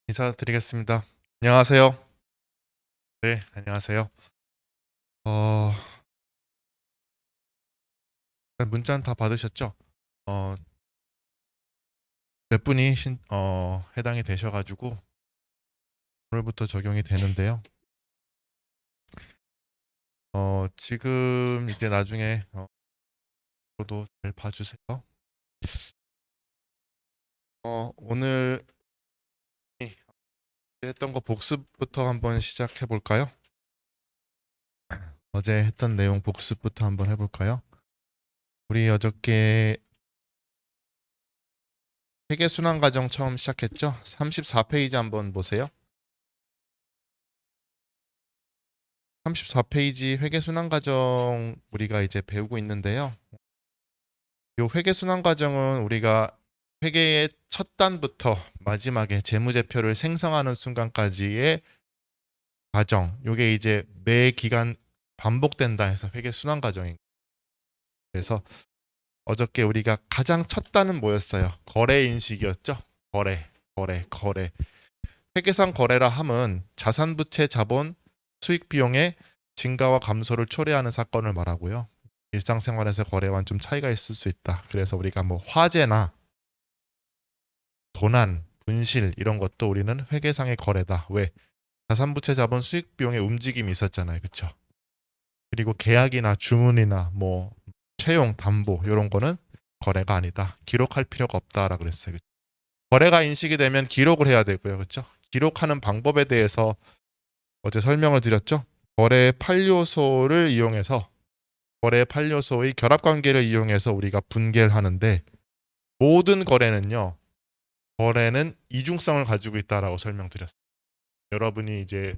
인사드리겠습니다. 안녕하세요. 네, 안녕하세요. 어, 문자는 다 받으셨죠? 어, 몇 분이 해당이 되셔가지고 오늘부터 적용이 되는데요. 지금 이제 나중에 저도 잘 봐주세요. 오늘 했던 거 복습부터 한번 시작해 볼까요? 어제 했던 내용 복습부터 한번 해볼까요? 우리 어저께 회계 순환 과정 처음 시작했죠? 34페이지 한번 보세요. 34페이지 회계순환 과정 우리가 이제 배우고 있는데요. 이 회계순환 과정은 우리가 회계의 첫 단부터 마지막에 재무제표를 생성하는 순간까지의 과정. 이게 이제 매 기간 반복된다 해서 회계순환 과정입니다. 그래서 어저께 우리가 가장 첫 단은 뭐였어요? 거래 인식이었죠? 거래. 회계상 거래라 함은 자산부채 자본 수익 비용의 증가와 감소를 초래하는 사건을 말하고요. 일상생활에서 거래와는 좀 차이가 있을 수 있다. 그래서 우리가 뭐 화재나 도난, 분실 이런 것도 우리는 회계상의 거래다. 왜? 자산부채 자본 수익 비용의 움직임이 있었잖아요. 그렇죠? 그리고 계약이나 주문이나 뭐 채용, 담보 이런 거는 거래가 아니다. 기록할 필요가 없다라고 그랬어요. 그쵸? 거래가 인식이 되면 기록을 해야 되고요. 그렇죠? 기록하는 방법에 대해서 어제 설명을 드렸죠. 거래 8요소를 이용해서 거래 8요소의 결합관계를 이용해서 우리가 분계를 하는데 모든 거래는 이중성을 가지고 있다라고 설명드렸어요. 여러분이 이제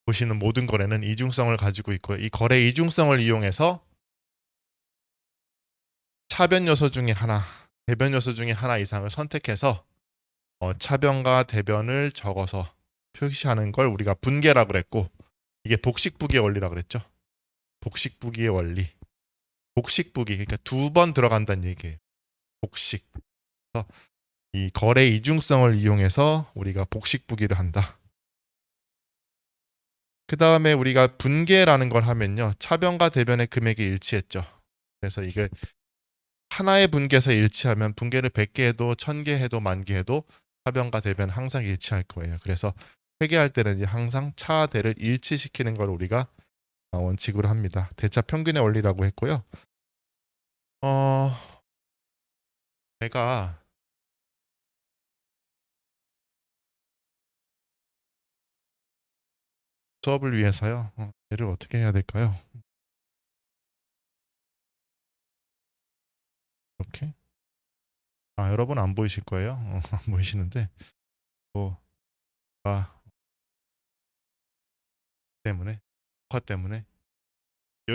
보시는 모든 거래는 이중성을 가지고 있고요. 이 거래 이중성을 이용해서 차변 요소 중에 하나, 대변 요소 중에 하나 이상을 선택해서 차변과 대변을 적어서 표시하는 걸 우리가 분계라고 그랬고 이게 복식부기의 원리라고 그랬죠. 복식부기의 원리. 복식부기 그러니까 두 번 들어간다는 얘기예요. 복식. 그래서 이 거래 이중성을 이용해서 우리가 복식부기를 한다. 그 다음에 우리가 분계라는 걸 하면요. 차변과 대변의 금액이 일치했죠. 그래서 이게 하나의 분계에서 일치하면 분계를 100개 해도 1000개 해도 10,000개 해도 차변과 대변 항상 일치할 거예요. 그래서 회계할 때는 항상 차대를 일치시키는 걸 우리가 원칙으로 합니다. 대차 평균의 원리라고 했고요. 어, 제가 수업을 위해서요. 얘를 어떻게 해야 될까요? 이렇게? 여러분 안 보이실 거예요. 안 보이시는데 뭐 때문에 화 때문에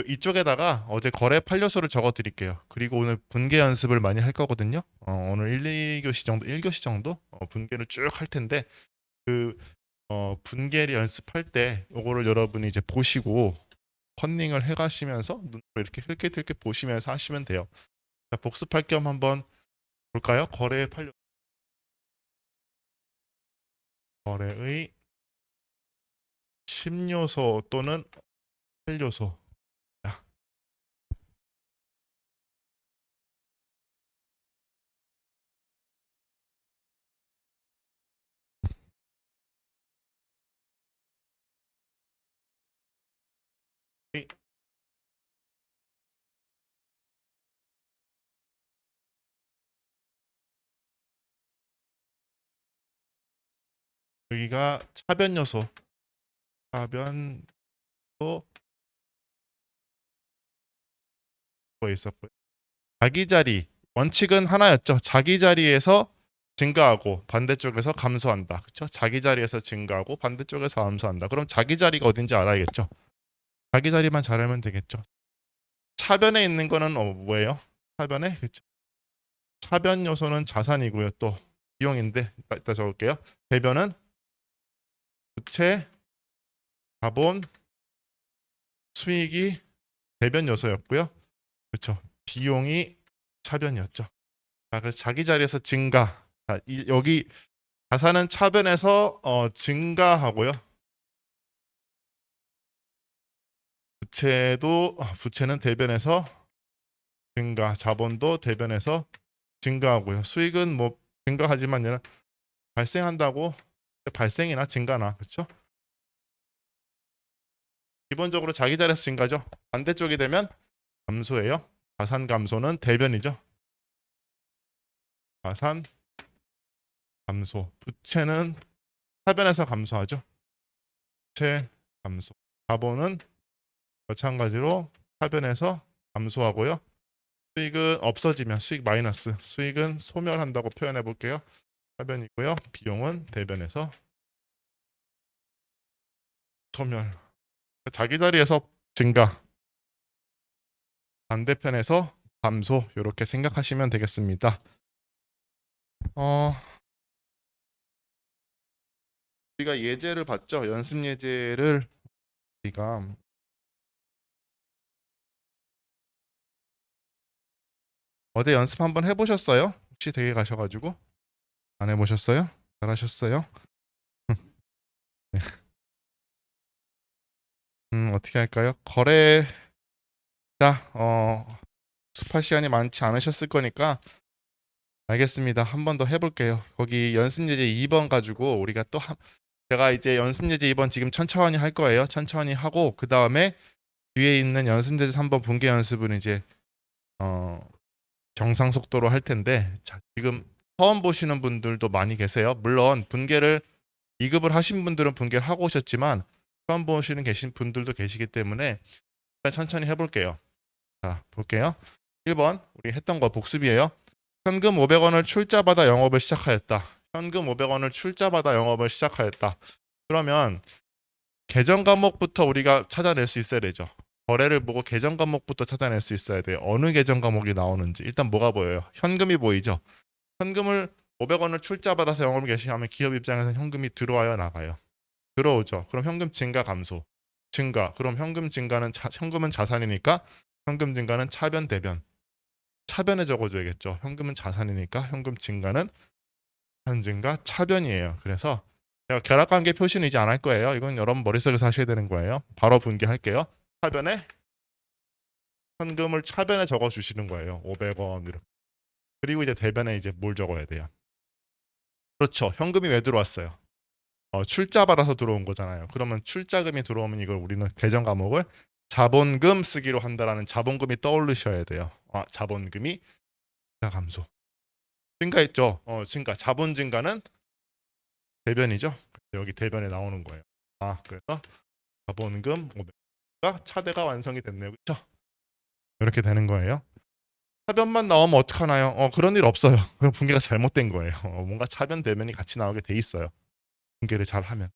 이쪽에다가 어제 거래 판료소를 적어 드릴게요. 그리고 오늘 분계 연습을 많이 할 거거든요. 오늘 1, 2교시 정도, 1교시 정도 분계를 쭉 할 텐데 그 분계를 연습할 때 요거를 여러분이 이제 보시고 컨닝을 해 가시면서 눈으로 이렇게 흘끗흘끗 보시면서 하시면 돼요. 자, 복습할 겸 한번 볼까요? 거래 판료 거래의 10요소 또는 8요소. 여기가 차변 요소. 차변 또 뭐 있었고요. 자기 자리 원칙은 하나였죠. 자기 자리에서 증가하고 반대쪽에서 감소한다. 그렇죠? 자기 자리에서 증가하고 반대쪽에서 감소한다. 그럼 자기 자리가 어딘지 알아야겠죠. 자기 자리만 잘 알면 되겠죠. 차변에 있는 거는 뭐예요? 차변에 그렇죠. 차변 요소는 자산이고요. 또 비용인데 이따 적을게요. 대변은 부채, 자본, 수익이 대변 요소였고요. 그렇죠. 비용이 차변이었죠. 자, 그래서 자기 자리에서 증가. 자, 여기 자산은 차변에서 증가하고요. 부채는 대변에서 증가, 자본도 대변에서 증가하고요. 수익은 뭐 증가하지만 얘는 발생한다고 발생이나 증가나 그렇죠? 기본적으로 자기 자리에서 증가죠. 반대쪽이 되면 감소예요. 자산 감소는 대변이죠. 자산 감소. 부채는 차변에서 감소하죠. 부채 감소. 자본은 마찬가지로 차변에서 감소하고요. 수익은 없어지면 수익 마이너스. 수익은 소멸한다고 표현해 볼게요. 차변이고요. 비용은 대변에서 소멸. 자기 자리에서 증가. 반대편에서 감소. 이렇게 생각하시면 되겠습니다. 우리가 예제를 봤죠. 연습 예제를 우리가 어제 연습 한번 해보셨어요? 혹시 댁에 가셔가지고 안 해보셨어요? 잘하셨어요? 네. 어떻게 할까요? 거래자 수습할 시간이 많지 않으셨을 거니까 알겠습니다. 한 번 더 해볼게요. 거기 연습 예제 2번 가지고 우리가 제가 이제 연습 예제 2번 지금 천천히 할 거예요. 천천히 하고 그 다음에 뒤에 있는 연습 예제 3번 분계 연습은 이제 정상 속도로 할 텐데 자, 지금 처음 보시는 분들도 많이 계세요. 물론 분계를 2급을 하신 분들은 분계를 하고 오셨지만 처음 보시는 계신 분들도 계시기 때문에 일단 천천히 해볼게요. 자, 볼게요. 1번 우리 했던 거 복습이에요. 현금 500원을 출자받아 영업을 시작하였다. 현금 500원을 출자받아 영업을 시작하였다. 그러면 계정 과목부터 우리가 찾아낼 수 있어야 되죠. 거래를 보고 계정 과목부터 찾아낼 수 있어야 돼요. 어느 계정 과목이 나오는지. 일단 뭐가 보여요? 현금이 보이죠. 현금을 500원을 출자받아서 영업을 개시하면 기업 입장에서 현금이 들어와요, 나가요? 들어오죠. 그럼 현금 증가 감소. 증가. 그럼 현금 증가는 현금은 자산이니까 현금 증가는 차변 대변. 차변에 적어줘야겠죠. 현금은 자산이니까 현금 증가는 자산 증가 차변이에요. 그래서 제가 결합관계 표시는 이제 안 할 거예요. 이건 여러분 머릿속에서 하셔야 되는 거예요. 바로 분개할게요. 차변에 현금을 차변에 적어주시는 거예요. 500원 이렇게. 그리고 이제 대변에 이제 뭘 적어야 돼요. 그렇죠. 현금이 왜 들어왔어요? 출자 받아서 들어온 거잖아요. 그러면 출자금이 들어오면 이걸 우리는 계정 과목을 자본금 쓰기로 한다라는 자본금이 떠올리셔야 돼요. 자본금이 감소. 증가했죠. 증가. 자본 증가는 대변이죠. 여기 대변에 나오는 거예요. 그래서 자본금 500가 차대가 완성이 됐네요. 그렇죠? 이렇게 되는 거예요. 차변만 나오면 어떡하나요? 그런 일 없어요. 그럼 분계가 잘못된 거예요. 뭔가 차변 대변이 같이 나오게 돼 있어요. 분계를 잘 하면.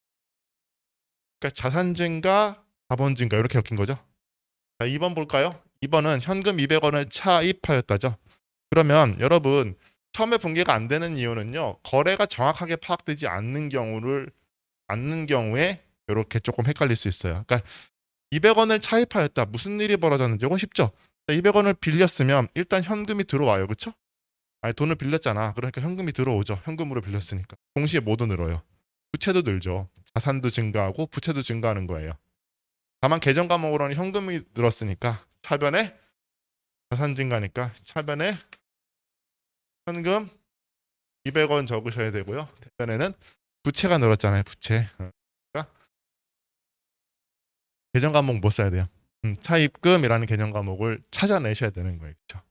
그러니까 자산 증가, 자본 증가 이렇게 엮인 거죠. 자, 2번 볼까요? 2번은 현금 200원을 차입하였다죠. 그러면 여러분 처음에 분계가 안 되는 이유는요. 거래가 정확하게 파악되지 않는 경우에 이렇게 조금 헷갈릴 수 있어요. 그러니까 200원을 차입하였다. 무슨 일이 벌어졌는지 이건 쉽죠. 200원을 빌렸으면 일단 현금이 들어와요. 그렇죠? 아니 돈을 빌렸잖아. 그러니까 현금이 들어오죠. 현금으로 빌렸으니까. 동시에 뭐도 늘어요. 부채도 늘죠. 자산도 증가하고 부채도 증가하는 거예요. 다만 계정 과목으로는 현금이 늘었으니까 차변에 자산 증가니까 차변에 현금 200원 적으셔야 되고요. 대변에는 부채가 늘었잖아요. 부채. 그러니까 계정 과목 못 써야 돼요. 차입금이라는 계정 과목을 찾아내셔야 되는 거예요. 그렇죠?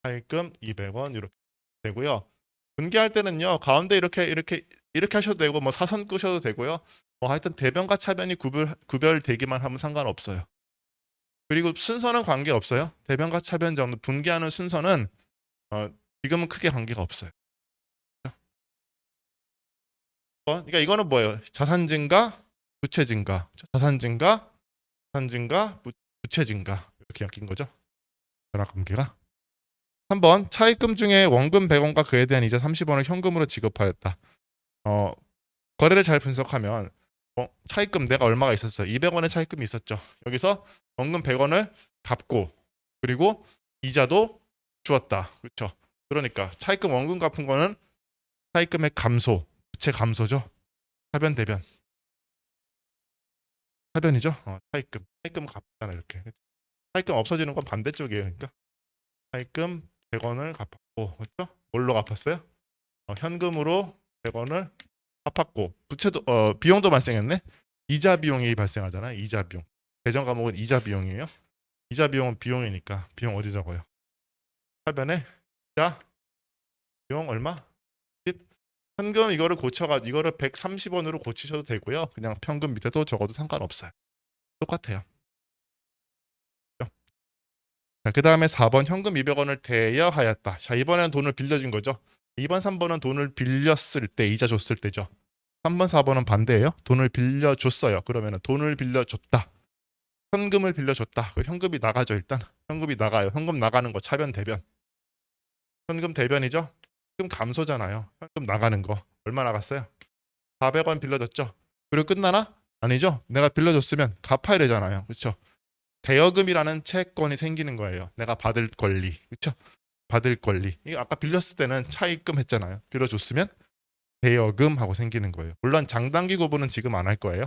차입금 200원 이렇게 되고요. 분개할 때는요. 가운데 이렇게 하셔도 되고 뭐 사선 끄셔도 되고요. 뭐 하여튼 대변과 차변이 구별되기만 하면 상관없어요. 그리고 순서는 관계없어요. 대변과 차변 정도 분개하는 순서는 지금은 크게 관계가 없어요. 그러니까 이거는 뭐예요? 자산 증가, 부채 증가. 자산 증가, 자산 증가, 부채 증가. 이렇게 엮인 거죠. 변화 관계가. 3번 차입금 중에 원금 100원과 그에 대한 이자 30원을 현금으로 지급하였다. 거래를 잘 분석하면 차입금 내가 얼마가 있었어요? 200원의 차입금이 있었죠. 여기서 원금 100원을 갚고 그리고 이자도 주었다. 그렇죠? 그러니까 차입금 원금 갚은 거는 차입금의 감소, 부채 감소죠. 차변 대변. 차변이죠. 차입금. 차입금 갚잖아 이렇게. 차입금 없어지는 건 반대쪽이에요. 그러니까 차입금 100원을 갚았고, 그렇죠? 뭘로 갚았어요? 현금으로 100원을 갚았고, 부채도 비용도 발생했네. 이자 비용이 발생하잖아요. 이자 비용. 배정 과목은 이자 비용이에요. 이자 비용은 비용이니까 비용 어디 적어요? 차변에 이자 비용 얼마? 10. 현금 이거를 이거를 130원으로 고치셔도 되고요. 그냥 평균 밑에도 적어도 상관없어요. 똑같아요. 자, 그 다음에 4번 현금 200원을 대여하였다. 자, 이번에는 돈을 빌려준 거죠. 2번, 3번은 돈을 빌렸을 때, 이자 줬을 때죠. 3번, 4번은 반대예요. 돈을 빌려줬어요. 그러면은 돈을 빌려줬다. 현금을 빌려줬다. 그 현금이 나가죠, 일단. 현금이 나가요. 현금 나가는 거 차변 대변. 현금 대변이죠. 현금 감소잖아요. 현금 나가는 거. 얼마 나갔어요? 400원 빌려줬죠. 그리고 끝나나? 아니죠. 내가 빌려줬으면 갚아야 되잖아요. 그렇죠? 대여금이라는 채권이 생기는 거예요. 내가 받을 권리. 그렇죠? 받을 권리. 이거 아까 빌렸을 때는 차입금 했잖아요. 빌려줬으면 대여금하고 생기는 거예요. 물론 장단기 구분은 지금 안 할 거예요.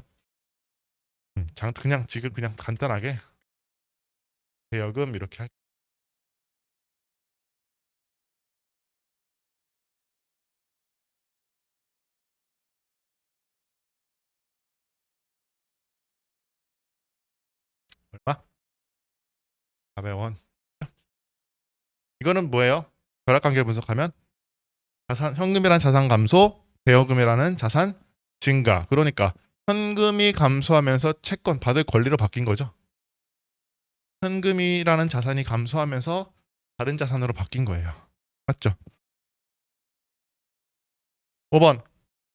그냥 지금 그냥 간단하게 대여금 이렇게 할. 얼마? 400원. 이거는 뭐예요? 결합관계 분석하면 현금이란 자산 감소, 대여금이라는 자산 증가. 그러니까 현금이 감소하면서 채권 받을 권리로 바뀐 거죠. 현금이라는 자산이 감소하면서 다른 자산으로 바뀐 거예요. 맞죠? 5번.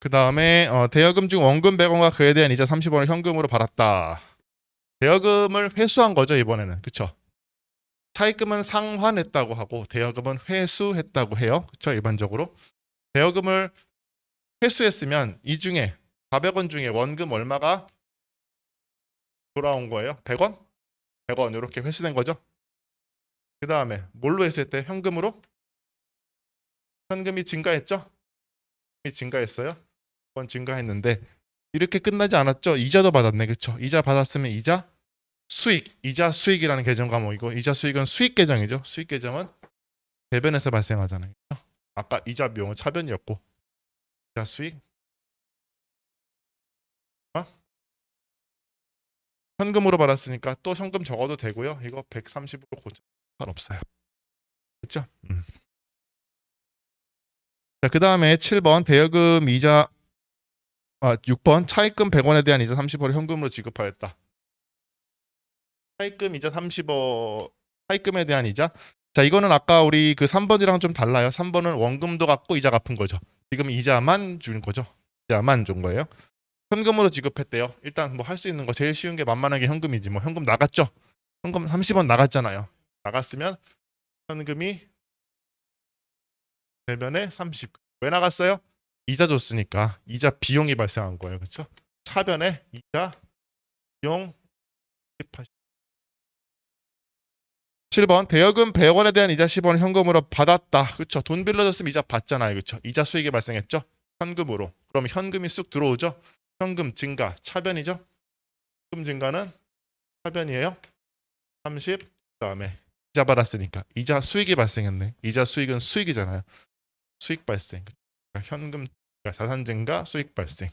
그 다음에 대여금 중 원금 100원과 그에 대한 이자 30원을 현금으로 받았다. 대여금을 회수한 거죠, 이번에는. 그쵸? 차입금은 상환했다고 하고 대여금은 회수했다고 해요. 그쵸? 일반적으로. 대여금을 회수했으면 이 중에 400원 중에 원금 얼마가 돌아온 거예요? 100원? 100원 이렇게 회수된 거죠. 그 다음에 뭘로 회수했대요? 현금으로? 현금이 증가했죠? 현금이 증가했어요. 1번 증가했는데 이렇게 끝나지 않았죠? 이자도 받았네. 그쵸? 이자 받았으면 이자 수익, 이자 수익이라는 계정 과목이고 이자 수익은 수익 계정이죠. 수익 계정은 대변에서 발생하잖아요. 그쵸? 아까 이자 비용은 차변이었고 이자 수익 현금으로 받았으니까 또 현금 적어도 되고요. 이거 130으로 고쳐 상관없어요. 그렇죠? 자, 그 다음에 7번 대여금 이자 6번 차입금 100원에 대한 이자 30원을 현금으로 지급하였다. 차입금 이자 30원 차입금에 대한 이자. 자, 이거는 아까 우리 그 3번이랑 좀 달라요. 3번은 원금도 갚고 이자 갚은 거죠. 지금 이자만 준 거죠. 이자만 준 거예요. 현금으로 지급했대요. 일단 뭐 할 수 있는 거 제일 쉬운 게 만만하게 현금이지. 뭐 현금 나갔죠. 현금 30원 나갔잖아요. 나갔으면 현금이 대변에 30. 왜 나갔어요? 이자 줬으니까 이자 비용이 발생한 거예요. 그렇죠? 차변에 이자 비용 7번 대여금 100원에 대한 이자 10원 현금으로 받았다. 그렇죠? 돈 빌려줬으면 이자 받잖아요. 그렇죠? 이자 수익이 발생했죠? 현금으로. 그럼 현금이 쑥 들어오죠? 현금 증가 차변이죠? 현금 증가는 차변이에요. 30. 그다음에 이자 받았으니까 이자 수익이 발생했네. 이자 수익은 수익이잖아요. 수익 발생. 그러니까 현금 자산 증가 수익 발생.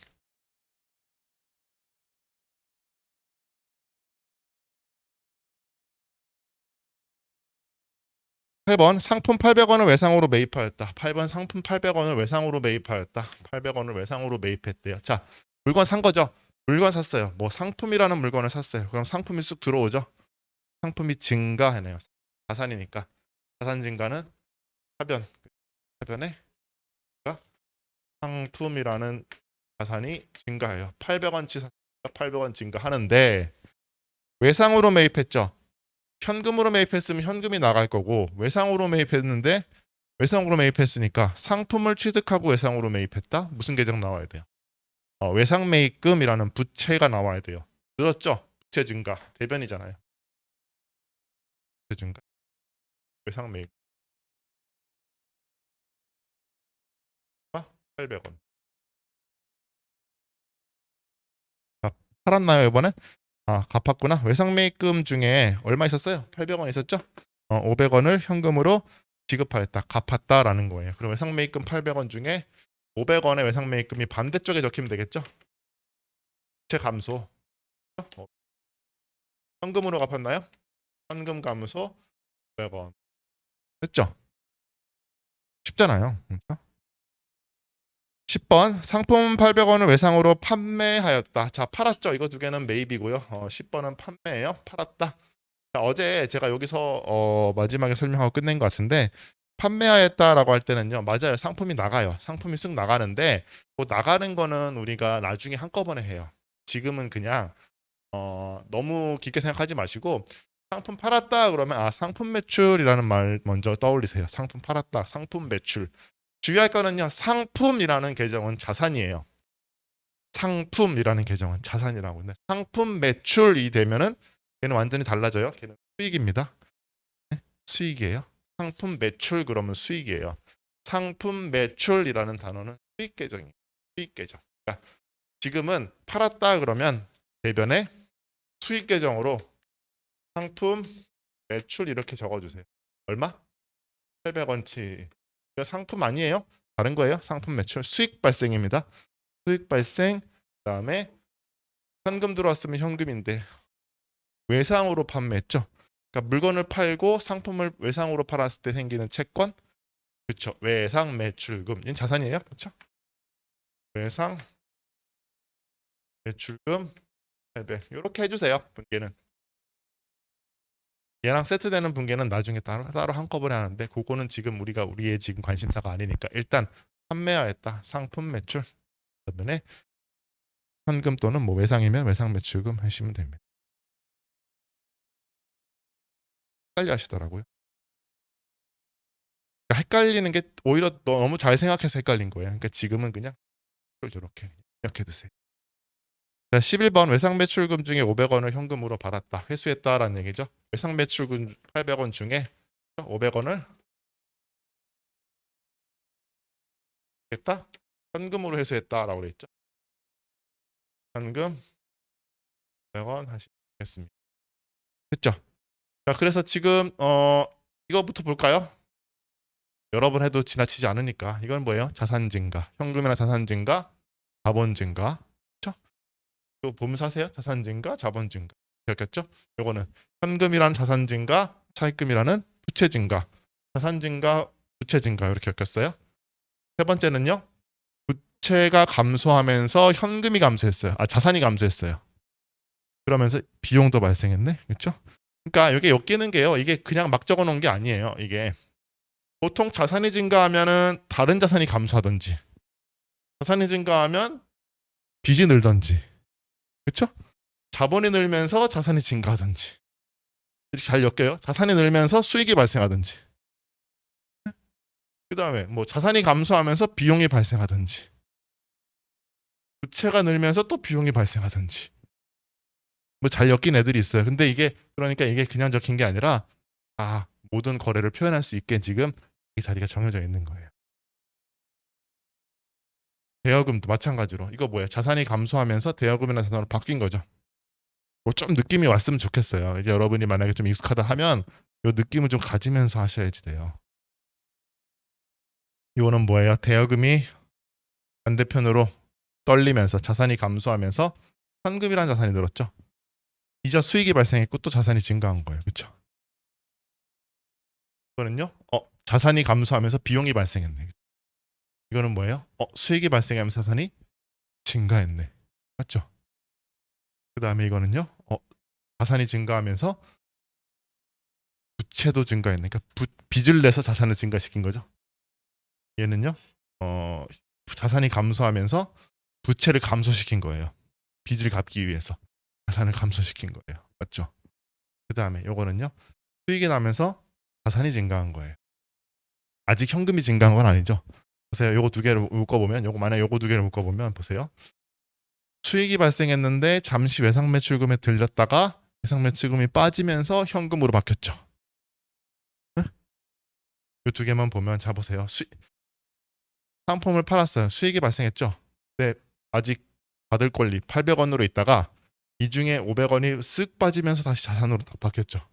8번 상품 800원을 외상으로 매입하였다. 8번 상품 800원을 외상으로 매입하였다. 800원을 외상으로 매입했대요. 자, 물건 산 거죠. 물건 샀어요. 뭐 상품이라는 물건을 샀어요. 그럼 상품이 쑥 들어오죠. 상품이 증가하네요. 자산이니까. 자산 증가는 하변. 하변에 상품이라는 자산이 증가해요. 800원치 샀으니까 800원 증가하는데 외상으로 매입했죠. 현금으로 매입했으면 현금이 나갈 거고 외상으로 매입했는데 외상으로 매입했으니까 상품을 취득하고 외상으로 매입했다? 무슨 계정 나와야 돼요? 외상 매입금이라는 부채가 나와야 돼요. 늘었죠? 부채 증가. 대변이잖아요. 부채 증가. 외상 매입. 800원. 아, 팔았나요, 이번엔? 아, 갚았구나. 외상매입금 중에 얼마 있었어요? 800원 있었죠? 500원을 현금으로 지급하였다. 갚았다라는 거예요. 그럼 외상매입금 800원 중에 500원의 외상매입금이 반대쪽에 적히면 되겠죠? 부채 감소. 현금으로 갚았나요? 현금 감소 500원. 됐죠? 쉽잖아요. 그렇죠? 10번 상품 800원을 외상으로 판매하였다. 자, 팔았죠. 이거 두 개는 매입이고요. 10번은 판매예요. 팔았다. 자, 어제 제가 여기서 마지막에 설명하고 끝낸 것 같은데 판매하였다라고 할 때는요. 맞아요. 상품이 나가요. 상품이 쓱 나가는데 그 나가는 거는 우리가 나중에 한꺼번에 해요. 지금은 그냥 너무 깊게 생각하지 마시고 상품 팔았다 그러면 아, 상품 매출이라는 말 먼저 떠올리세요. 상품 팔았다. 상품 매출. 주의할 거는요. 상품이라는 계정은 자산이에요. 상품이라는 계정은 자산이라고. 근데 상품 매출이 되면은 걔는 완전히 달라져요. 걔는 수익입니다. 네? 수익이에요. 상품 매출 그러면 수익이에요. 상품 매출이라는 단어는 수익 계정이에요. 수익 계정. 그러니까 지금은 팔았다 그러면 대변에 수익 계정으로 상품 매출 이렇게 적어주세요. 얼마? 800원치. 이거 상품 아니에요? 다른 거예요? 상품 매출 수익 발생입니다. 수익 발생 그다음에 현금 들어왔으면 현금인데 외상으로 판매했죠. 그러니까 물건을 팔고 상품을 외상으로 팔았을 때 생기는 채권, 그렇죠. 외상 매출금, 얘는 자산이에요, 그렇죠? 외상 매출금 800 이렇게 해주세요. 분계는 얘랑 세트되는 분계는 나중에 따로 한꺼번에 하는데 그거는 지금 우리의 지금 관심사가 아니니까 일단 판매하였다 상품 매출 그러면 현금 또는 뭐 외상이면 외상 매출금 하시면 됩니다. 헷갈려 하시더라고요. 그러니까 헷갈리는 게 오히려 너무 잘 생각해서 헷갈린 거예요. 그러니까 지금은 그냥 이렇게 기억해 두세요. 자, 11번 외상 매출금 중에 500원을 현금으로 받았다. 회수했다라는 얘기죠. 외상 매출금 800원 중에 500원을 했다. 현금으로 회수했다라고 그랬죠. 현금 500원 하시겠습니다. 됐죠? 자, 그래서 지금 이거부터 볼까요? 여러 번 해도 지나치지 않으니까 이건 뭐예요? 자산 증가. 현금이나 자산 증가, 자본 증가. 그렇죠? 또 보면서 하세요. 자산 증가, 자본 증가. 기억했죠? 요거는 현금이란 자산 증가, 차입금이라는 부채 증가. 자산 증가, 부채 증가 이렇게 엮였어요. 세 번째는요. 부채가 감소하면서 현금이 감소했어요. 아, 자산이 감소했어요. 그러면서 비용도 발생했네. 그렇죠? 그러니까 이게 엮이는 게요. 이게 그냥 막 적어 놓은 게 아니에요. 이게 보통 자산이 증가하면은 다른 자산이 감소하든지 자산이 증가하면 빚이 늘든지 그렇죠? 자본이 늘면서 자산이 증가하든지 이렇게 잘 엮여요. 자산이 늘면서 수익이 발생하든지 그 다음에 뭐 자산이 감소하면서 비용이 발생하든지 부채가 늘면서 또 비용이 발생하든지 뭐 잘 엮인 애들이 있어요. 근데 이게 그러니까 이게 그냥 적힌 게 아니라 아 모든 거래를 표현할 수 있게 지금 이 자리가 정해져 있는 거예요. 대여금도 마찬가지로 이거 뭐예요? 자산이 감소하면서 대여금이나 자산으로 바뀐 거죠. 뭐 좀 느낌이 왔으면 좋겠어요. 이제 여러분이 만약에 좀 익숙하다 하면 이 느낌을 좀 가지면서 하셔야지 돼요. 이거는 뭐예요? 대여금이 반대편으로 떨리면서 자산이 감소하면서 현금이라는 자산이 늘었죠. 이자 수익이 발생했고 또 자산이 증가한 거예요. 그렇죠? 이거는요. 자산이 감소하면서 비용이 발생했네. 이거는 뭐예요? 수익이 발생하면서 자산이 증가했네. 맞죠? 그다음에 이거는요. 자산이 증가하면서 부채도 증가했네. 그러니까 빚을 내서 자산을 증가시킨 거죠. 얘는요. 자산이 감소하면서 부채를 감소시킨 거예요. 빚을 갚기 위해서 자산을 감소시킨 거예요. 맞죠? 그다음에 요거는요. 수익이 나면서 자산이 증가한 거예요. 아직 현금이 증가한 건 아니죠. 보세요. 요거 두 개를 묶어보면 요거 만약 요거 두 개를 묶어보면 보세요. 수익이 발생했는데 잠시 외상 매출금에 들렸다가 외상 매출금이 빠지면서 현금으로 바뀌었죠. 이 두 개만 보면 자 보세요. 상품을 팔았어요. 수익이 발생했죠. 근데 아직 받을 권리 800원으로 있다가 이 중에 500원이 쓱 빠지면서 다시 자산으로 딱 바뀌었죠.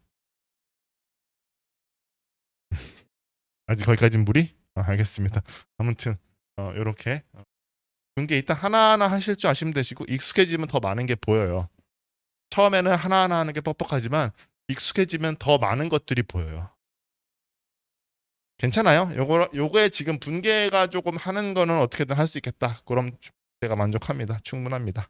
아직 거기까지는 무리? 알겠습니다. 아무튼 요렇게 분계 일단 하나하나 하실 줄 아시면 되시고 익숙해지면 더 많은 게 보여요. 처음에는 하나하나 하는 게 뻑뻑하지만 익숙해지면 더 많은 것들이 보여요. 괜찮아요. 요거에 지금 분계가 조금 하는 거는 어떻게든 할 수 있겠다. 그럼 제가 만족합니다. 충분합니다.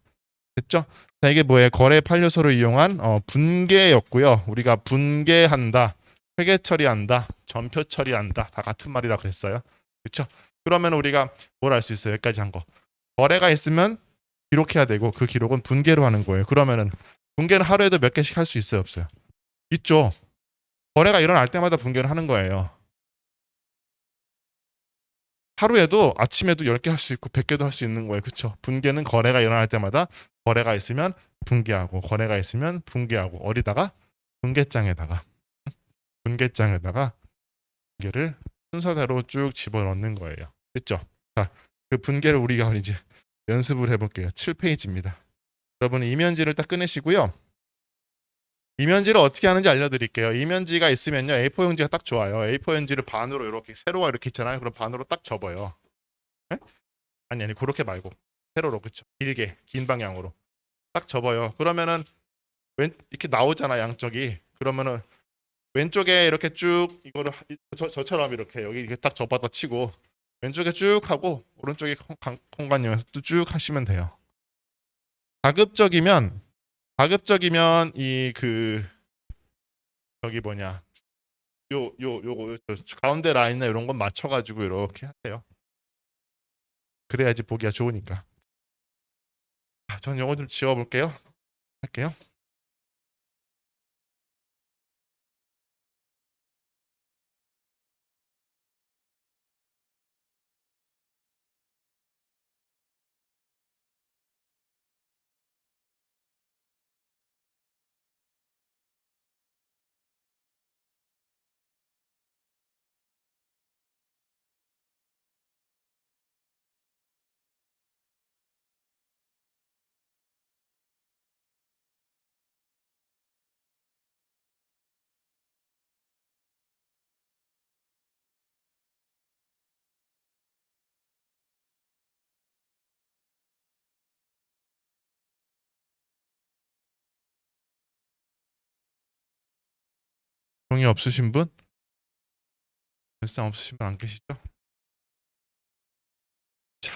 됐죠? 자, 이게 뭐예요? 거래 판료소를 이용한 분계였고요. 우리가 분계한다, 회계 처리한다, 전표 처리한다. 다 같은 말이라 그랬어요. 그렇죠? 그러면 우리가 뭘 알 수 있어요? 여기까지 한 거. 거래가 있으면 기록해야 되고 그 기록은 분계로 하는 거예요. 그러면은 분계는 하루에도 몇 개씩 할 수 있어요, 없어요? 있죠. 거래가 일어날 때마다 분계를 하는 거예요. 하루에도 아침에도 10개 할 수 있고 100개도 할 수 있는 거예요. 그렇죠? 분계는 거래가 일어날 때마다 거래가 있으면 분계하고 거래가 있으면 분계하고 어디다가 분계장에다가 분계를 순서대로 쭉 집어넣는 거예요. 됐죠? 자, 그 분계를 우리가 이제 연습을 해볼게요. 7페이지입니다. 여러분 이면지를 딱 꺼내시고요. 이면지를 어떻게 하는지 알려드릴게요. 이면지가 있으면요. A4 용지가 딱 좋아요. A4 용지를 반으로 이렇게 세로가 이렇게 있잖아요. 그럼 반으로 딱 접어요. 네? 아니 그렇게 말고 세로로 그쵸? 길게 긴 방향으로 딱 접어요. 그러면은 이렇게 나오잖아 양쪽이. 그러면은 왼쪽에 이렇게 쭉 이거를 저처럼 이렇게 여기 이렇게 딱 접어다 치고 왼쪽에 쭉 하고 오른쪽에 공간 이용해서 또 쭉 하시면 돼요. 가급적이면 이 그 저기 뭐냐 요거 가운데 라인이나 이런 건 맞춰가지고 이렇게 하세요. 그래야지 보기가 좋으니까. 전 요거 좀 지워볼게요. 할게요. 종이 없으신 분? 일상 없으신 분 안 계시죠? 자,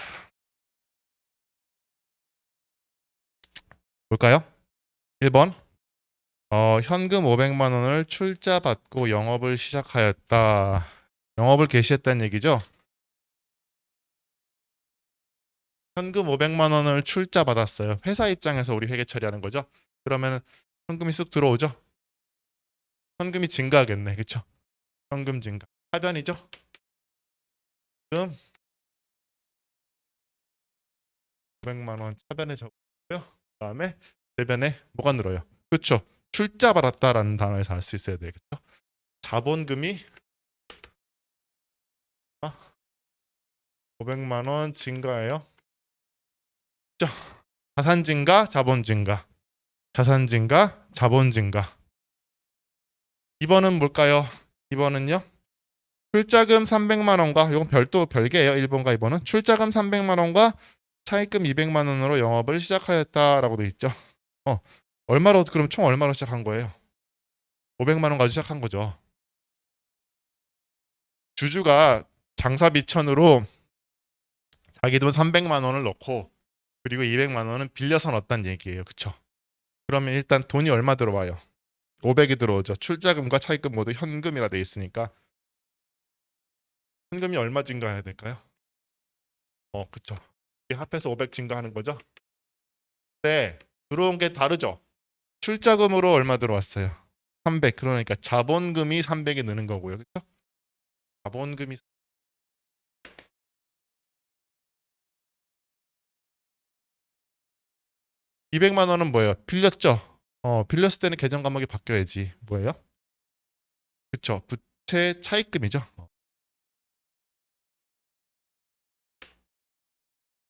볼까요? 1번. 현금 500만 원을 출자 받고 영업을 시작하였다. 영업을 개시했다는 얘기죠. 현금 500만 원을 출자 받았어요. 회사 입장에서 우리 회계 처리하는 거죠. 그러면 현금이 쑥 들어오죠. 현금이 증가하겠네. 그렇죠? 현금 증가. 하변이죠. 그럼 500만 원 차변에 적고요. 그다음에 대변에 뭐가 늘어요? 그렇죠. 출자 받았다라는 단어에서 알 수 있어야 되겠죠. 자본금이 500만 원 증가해요. 그렇죠? 자산 증가, 자본 증가. 자산 증가, 자본 증가. 2번은 뭘까요? 2번은요. 출자금 300만 원과 이건 별개예요. 1번과 2번은 출자금 300만 원과 차입금 200만 원으로 영업을 시작하였다라고 돼 있죠. 얼마로 그럼 총 얼마로 시작한 거예요? 500만 원 가지고 시작한 거죠. 주주가 장사 비천으로 자기 돈 300만 원을 넣고 그리고 200만 원은 빌려서 넣었다는 얘기예요. 그쵸? 그러면 일단 돈이 얼마 들어와요? 500이 들어오죠. 출자금과 차입금 모두 현금이라 돼 있으니까 현금이 얼마 증가해야 될까요? 그쵸. 이게 합해서 500 증가하는 거죠. 네, 들어온 게 다르죠. 출자금으로 얼마 들어왔어요? 300. 그러니까 자본금이 300이 느는 거고요. 그렇죠? 자본금이 200만 원은 뭐예요? 빌렸죠. 빌렸을 때는 계정 감목이 바뀌어야지. 뭐예요? 그렇죠. 부채 차입금이죠.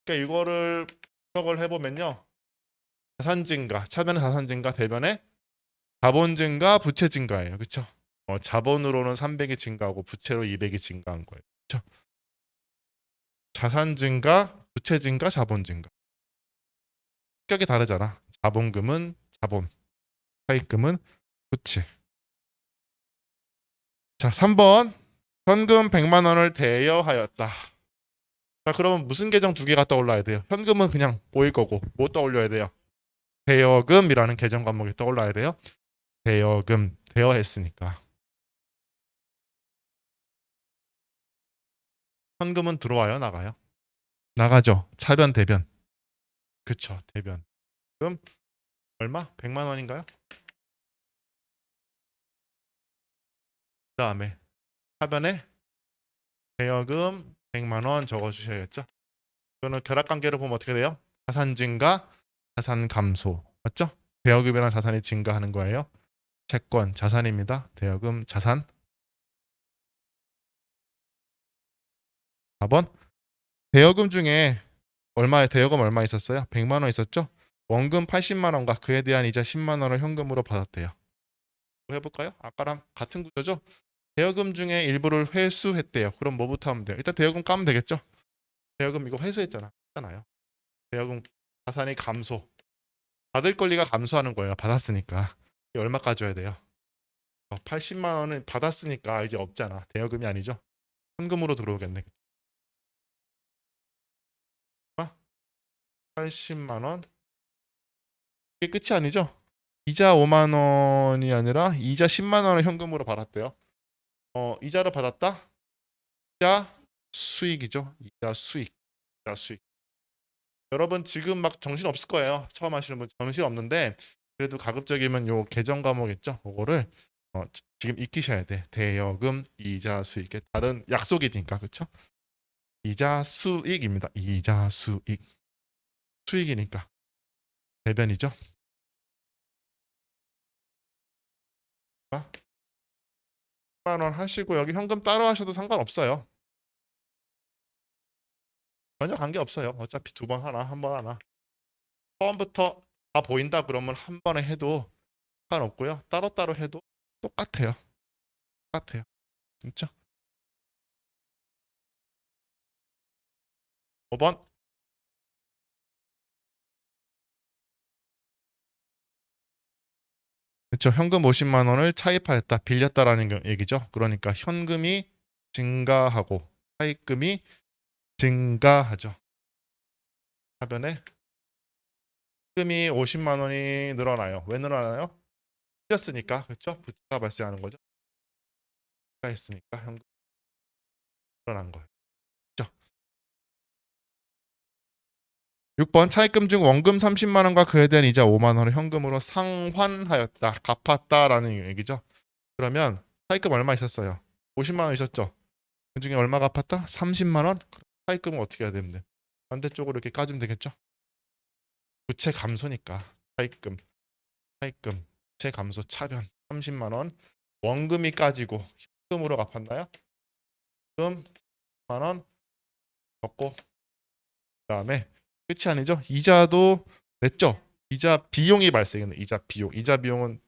그러니까 이거를 분석을 해보면요. 자산 증가, 차변의 자산 증가, 대변의 자본 증가, 부채 증가예요. 그렇죠? 자본으로는 300이 증가하고 부채로 200이 증가한 거예요. 그렇죠? 자산 증가, 부채 증가, 자본 증가. 성격이 다르잖아. 자본금은 자본, 차입금은 부채. 자, 3번. 현금 100만 원을 대여하였다. 자, 그러면 무슨 계정 두 개가 떠올라야 돼요? 현금은 그냥 보일 거고 뭐 떠올려야 돼요? 대여금이라는 계정 과목이 떠올라야 돼요. 대여금, 대여했으니까. 현금은 들어와요, 나가요? 나가죠. 차변, 대변. 그쵸, 대변. 그럼 얼마? 100만 원인가요? 그 다음에 차변에 대여금 100만 원 적어주셔야겠죠. 이거는 결합관계를 보면 어떻게 돼요? 자산 증가, 자산 감소. 맞죠? 대여금이랑 자산이 증가하는 거예요. 채권, 자산입니다. 대여금, 자산. 4번. 대여금 중에 대여금 얼마 있었어요? 100만 원 있었죠? 원금 80만 원과 그에 대한 이자 10만 원을 현금으로 받았대요. 해볼까요? 아까랑 같은 구조죠? 대여금 중에 일부를 회수했대요. 그럼 뭐부터 하면 돼요? 일단 대여금 까면 되겠죠? 대여금 이거 회수했잖아요. 대여금 자산이 감소. 받을 권리가 감소하는 거예요. 받았으니까. 이게 얼마까지 줘야 돼요? 80만 원은 받았으니까 이제 없잖아. 대여금이 아니죠. 현금으로 들어오겠네. 80만 원. 이게 끝이 아니죠. 이자 5만 원이 아니라 이자 10만 원을 현금으로 받았대요. 이자를 받았다? 이자 수익이죠. 이자 수익. 이자 수익. 여러분 지금 막 정신 없을 거예요. 처음 하시는 분 정신 없는데 그래도 가급적이면 요 계정 과목 있죠. 그거를 지금 익히셔야 돼. 대여금, 이자 수익. 다른 약속이니까 그렇죠? 이자 수익입니다. 이자 수익. 수익이니까 대변이죠. 10만 원 하시고 여기 현금 따로 하셔도 상관없어요. 전혀 관계 없어요. 어차피 두 번 하나, 한 번 하나. 처음부터 다 보인다 그러면 한 번에 해도 상관없고요. 따로따로 해도 똑같아요. 똑같아요. 진짜. 5번. 그렇죠. 현금 50만 원을 차입하였다. 빌렸다라는 얘기죠. 그러니까 현금이 증가하고 차입금이 증가하죠. 하변에 현금이 50만 원이 늘어나요. 왜 늘어나요? 빌렸으니까. 그렇죠? 부채가 발생하는 거죠. 했으니까 현금 늘어난 거예요. 그렇죠? 6번 차입금 중 원금 30만 원과 그에 대한 이자 5만 원을 현금으로 상환하였다. 갚았다라는 얘기죠. 그러면 차입금 얼마 있었어요? 50만 원 있었죠. 그 중에 얼마 갚았다? 30만 원? 차입금은 어떻게 해야 되는데? 반대쪽으로 이렇게 까주면 되겠죠? 부채 감소니까 차입금, 차입금, 부채 감소 차변 30만 원. 원금이 까지고 현금으로 갚았나요? 현금 10만 원 걷고 그다음에 끝이 아니죠? 이자도 냈죠? 이자 비용이 발생했네. 이자 비용. 이자 비용은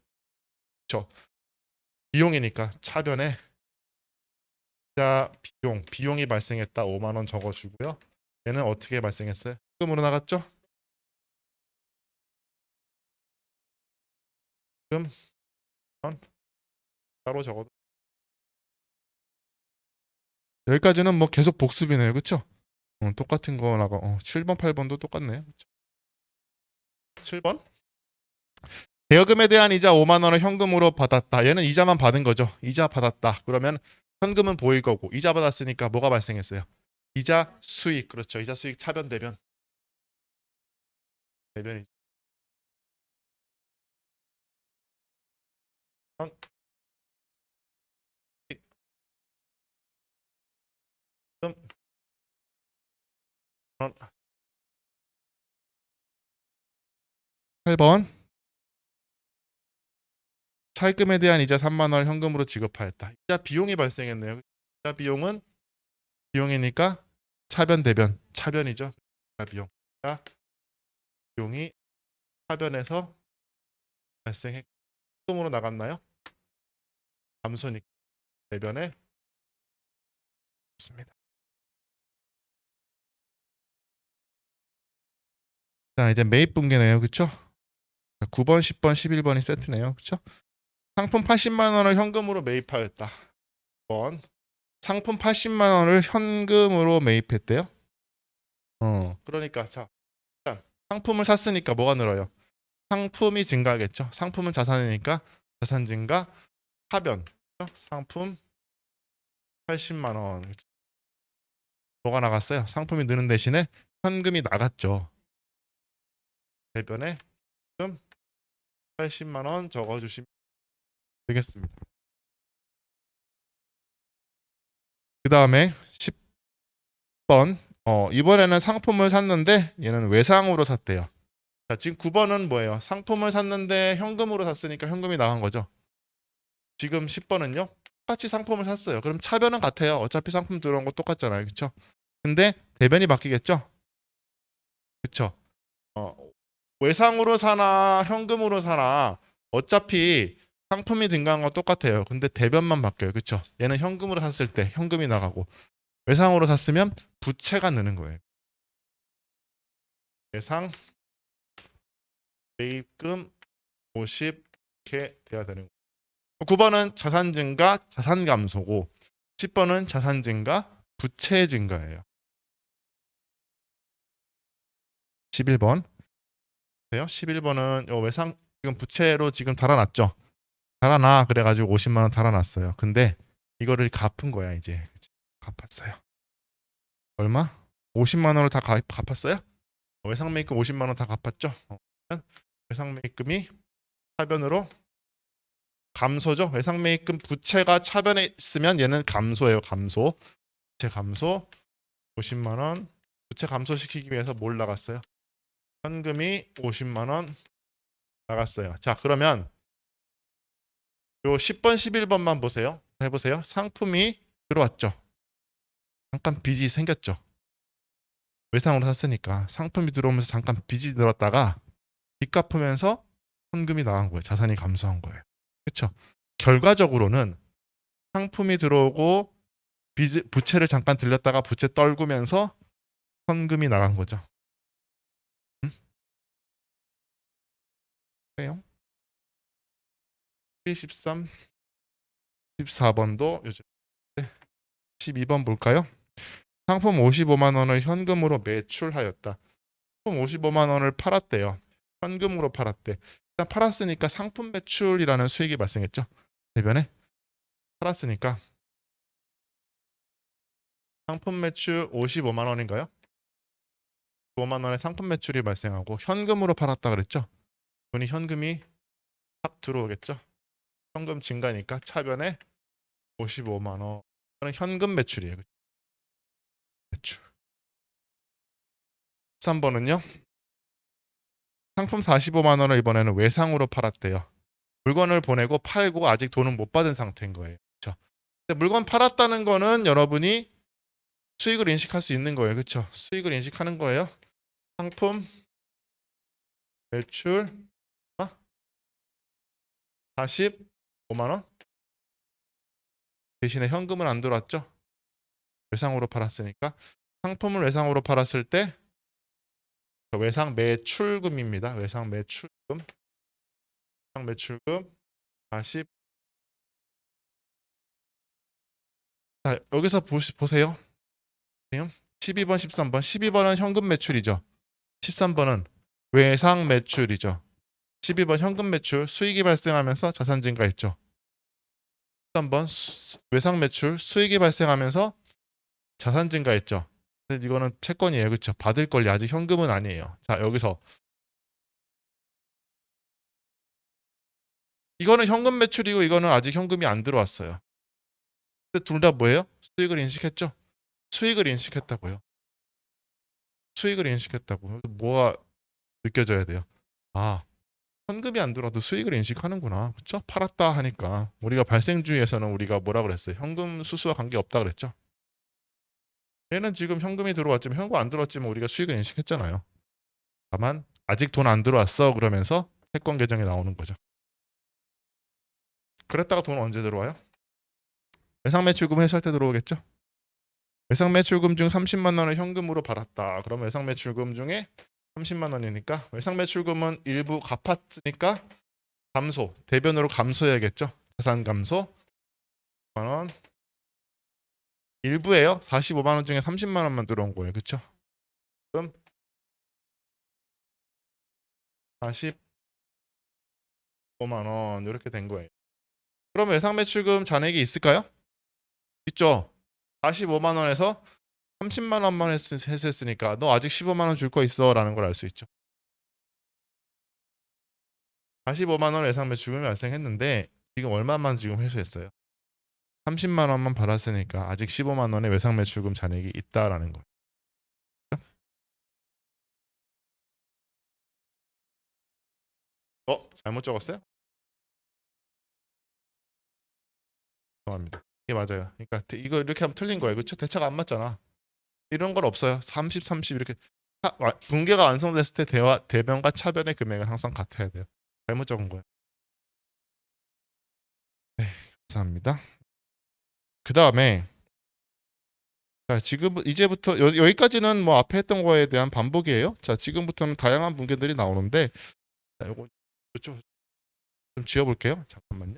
저 비용이니까 차변에 이자 비용이 발생했다. 5만 원 적어주고요. 얘는 어떻게 발생했어요? 현금으로 나갔죠? 현금 따로 적어도 여기까지는 뭐 계속 복습이네요. 그쵸? 똑같은 거 나가. 7번, 8번도 똑같네요. 7번. 대여금에 대한 이자 5만 원을 현금으로 받았다. 얘는 이자만 받은 거죠. 이자 받았다. 그러면 현금은 보일 거고 이자 받았으니까 뭐가 발생했어요? 이자 수익. 그렇죠. 이자 수익 차변 대변. 대변이 점 8번. 차입금에 대한 이자 3만 원을 현금으로 지급하였다. 이자 비용이 발생했네요. 이자 비용은 비용이니까 차변 대변. 차변이죠. 비용. 비용이 하변에서 발생해 현금으로 나갔나요? 감소니까 대변에 있습니다. 자, 이제 매입 분계네요. 그렇죠? 9번, 10번, 11번이 세트네요. 그렇죠? 상품 80만 원을 현금으로 매입하였다. 1번. 상품 80만 원을 현금으로 매입했대요. 그러니까 자, 일단 상품을 샀으니까 뭐가 늘어요? 상품이 증가하겠죠. 상품은 자산이니까 자산 증가 하변. 그렇죠? 상품 80만 원. 뭐가 나갔어요? 상품이 느는 대신에 현금이 나갔죠. 대변에 현금 80만 원 적어주시면 되겠습니다. 그 다음에 10번. 이번에는 상품을 샀는데 얘는 외상으로 샀대요. 자, 지금 9번은 뭐예요? 상품을 샀는데 현금으로 샀으니까 현금이 나간 거죠. 지금 10번은요. 똑같이 상품을 샀어요. 그럼 차변은 같아요. 어차피 상품 들어온 거 똑같잖아요. 그렇죠? 근데 대변이 바뀌겠죠? 그렇죠? 외상으로 사나 현금으로 사나 어차피 상품이 증가한 건 똑같아요. 근데 대변만 바뀌어요. 그렇죠? 얘는 현금으로 샀을 때 현금이 나가고 외상으로 샀으면 부채가 느는 거예요. 외상 매입금 50 이렇게 돼야 되는 거예요. 9번은 자산 증가, 자산 감소고 10번은 자산 증가, 부채 증가예요. 11번. 11번은 외상 지금 부채로 지금 달아났죠. 달아나 그래가지고 50만 원 달아났어요. 근데 이거를 갚은 거야 이제. 갚았어요. 얼마? 50만 원을 다 갚았어요? 외상 매입금 50만 원 다 갚았죠. 외상 매입금이 차변으로 감소죠. 외상 매입금 부채가 차변에 있으면 얘는 감소예요. 감소. 부채 감소 50만 원. 부채 감소시키기 위해서 뭘 나갔어요? 현금이 50만 원 나갔어요. 자, 그러면 요 10번, 11번만 보세요. 해보세요. 상품이 들어왔죠. 잠깐 빚이 생겼죠. 외상으로 샀으니까 상품이 들어오면서 잠깐 빚이 들었다가 빚 갚으면서 현금이 나간 거예요. 자산이 감소한 거예요. 그렇죠? 결과적으로는 상품이 들어오고 부채를 잠깐 들렸다가 부채 떨구면서 현금이 나간 거죠. 응? 그래요? 13, 14번도 요즘 12번 볼까요? 상품 55만 원을 현금으로 매출하였다. 상품 55만 원을 팔았대요. 현금으로 팔았대. 일단 팔았으니까 상품 매출이라는 수익이 발생했죠. 대변에 팔았으니까 상품 매출 55만 원인가요? 5만 원의 상품 매출이 발생하고 현금으로 팔았다 그랬죠. 돈이 현금이 탁 들어오겠죠. 현금 증가니까 차변에 55만 원. 이거는 현금 매출이에요. 매출. 3번은요. 상품 45만 원을 이번에는 외상으로 팔았대요. 물건을 보내고 팔고 아직 돈은 못 받은 상태인 거예요. 그렇죠? 근데 물건 팔았다는 거는 여러분이 수익을 인식할 수 있는 거예요. 그렇죠? 수익을 인식하는 거예요. 상품 매출 45만 원 대신에 현금은 안 들어왔죠. 외상으로 팔았으니까 상품을 외상으로 팔았을 때 외상 매출금입니다. 외상 매출금 40. 자, 여기서 보세요. 12번, 13번. 12번은 현금 매출이죠. 13번은 외상 매출이죠. 12번 현금 매출 수익이 발생하면서 자산 증가했죠. 13번 외상 매출 수익이 발생하면서 자산 증가했죠. 근데 이거는 채권이에요. 그렇죠? 받을 권리 아직 현금은 아니에요. 자, 여기서 이거는 현금 매출이고 이거는 아직 현금이 안 들어왔어요. 근데 둘 다 뭐예요? 수익을 인식했죠? 수익을 인식했다고요. 수익을 인식했다고. 뭐가 느껴져야 돼요? 아, 현금이 안 들어도 수익을 인식하는구나. 그렇죠? 팔았다 하니까 우리가 발생주의에서는 우리가 뭐라 그랬어요? 현금 수수와 관계 없다 그랬죠? 얘는 지금 현금이 들어왔지만 현금 안 들어왔지만 우리가 수익을 인식했잖아요. 다만 아직 돈 안 들어왔어 그러면서 채권 계정에 나오는 거죠. 그랬다가 돈 언제 들어와요? 외상 매출금 회수할 때 들어오겠죠. 외상 매출금 중 30만 원을 현금으로 받았다. 그러면 외상 매출금 중에 30만 원이니까 외상 매출금은 일부 갚았으니까 감소, 대변으로 감소해야겠죠. 자산 감소 5만 원. 일부예요. 45만 원 중에 30만 원만 들어온 거예요. 그렇죠? 그럼 45만 원 이렇게 된 거예요. 그럼 외상 매출금 잔액이 있을까요? 있죠. 45만 원에서 30만 원만 회수했으니까 너 아직 15만 원 줄 거 있어라는 걸 알 수 있죠. 45만 원 외상 매출금이 발생했는데 지금 얼마만 지금 회수했어요? 30만 원만 받았으니까 아직 15만 원의 외상 매출금 잔액이 있다라는 거예요. 잘못 적었어요? 죄송합니다. 이게 맞아요. 그러니까 이거 이렇게 하면 틀린 거예요. 그렇죠? 대차가 안 맞잖아. 이런 건 없어요. 30, 30 이렇게 붕괴가 완성됐을 때 대변과 차변의 금액은 항상 같아야 돼요. 잘못 적은 거예요. 네, 감사합니다. 그 다음에 자, 지금 이제부터 여기까지는 뭐 앞에 했던 거에 대한 반복이에요. 자, 지금부터는 다양한 붕괴들이 나오는데 자, 요거 좀 지워볼게요. 잠깐만요.